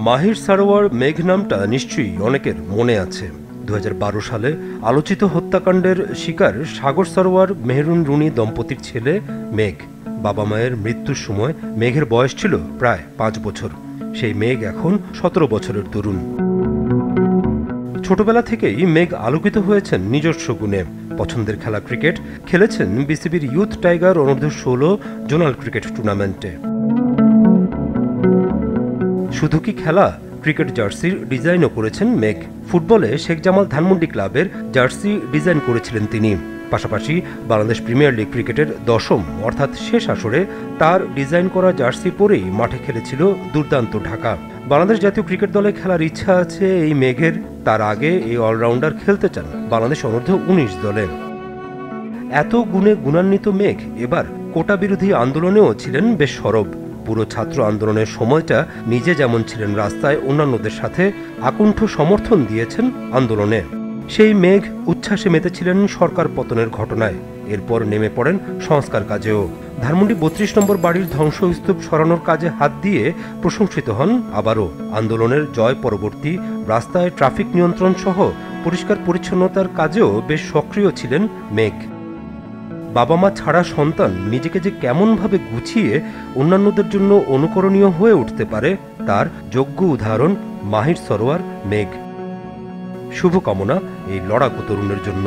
মাহির সারোয়ার মেঘ নামটা নিশ্চয়ই অনেকের মনে আছে। 2012 সালে আলোচিত হত্যাকাণ্ডের শিকার সাগর সারোয়ার মেহরুন রুনি দম্পতির ছেলে মেঘ। বাবা মায়ের মৃত্যুর সময় মেঘের বয়স ছিল প্রায় 5 বছর। সেই মেঘ এখন 17 বছরের তরুণ। ছোটবেলা থেকেই মেঘ আলোকিত হয়েছেন নিজস্ব গুণে। পছন্দের খেলা ক্রিকেট, খেলেছেন বিসিবির ইউথ টাইগার অনূর্ধ্ব-16 জোনাল ক্রিকেট টুর্নামেন্টে। শুধু কি খেলা, ক্রিকেট জার্সির ডিজাইনও করেছেন মেঘ। ফুটবলে শেখ জামাল ধানমন্ডি ক্লাবের জার্সি ডিজাইন করেছিলেন তিনি। পাশাপাশি বাংলাদেশ প্রিমিয়ার লিগ ক্রিকেটের 10ম অর্থাৎ শেষ আসরে তার ডিজাইন করা জার্সি পরেই মাঠে খেলেছিল দুর্দান্ত ঢাকা। বাংলাদেশ জাতীয় ক্রিকেট দলে খেলার ইচ্ছা আছে এই মেঘের। তার আগে এই অলরাউন্ডার খেলতে চান বাংলাদেশ অনূর্ধ্ব-19 দলে। এত গুণে গুণান্বিত মেঘ এবার কোটা বিরোধী আন্দোলনেও ছিলেন বেশ সরব। পুরো ছাত্র আন্দোলনের সময়টা নিজে যেমন ছিলেন রাস্তায়, অন্যান্যদের সাথে আকুণ্ঠ সমর্থন দিয়েছেন আন্দোলনে। সেই মেঘ উচ্ছ্বাসে মেতেছিলেন সরকার পতনের ঘটনায়। এরপর নেমে পড়েন সংস্কার কাজেও। ধানমন্ডি 32 নম্বর বাড়ির ধ্বংসস্তূপ সরানোর কাজে হাত দিয়ে প্রশংসিত হন আবারও। আন্দোলনের জয় পরবর্তী রাস্তায় ট্রাফিক নিয়ন্ত্রণ সহ পরিষ্কার পরিচ্ছন্নতার কাজেও বেশ সক্রিয় ছিলেন মেঘ। বাবা মা ছাড়া সন্তান নিজেকে যে কেমনভাবে গুছিয়ে অন্যান্যদের জন্য অনুকরণীয় হয়ে উঠতে পারে তার যোগ্য উদাহরণ মাহির সারোয়ার মেঘ। শুভকামনা এই লড়াকু তরুণের জন্য।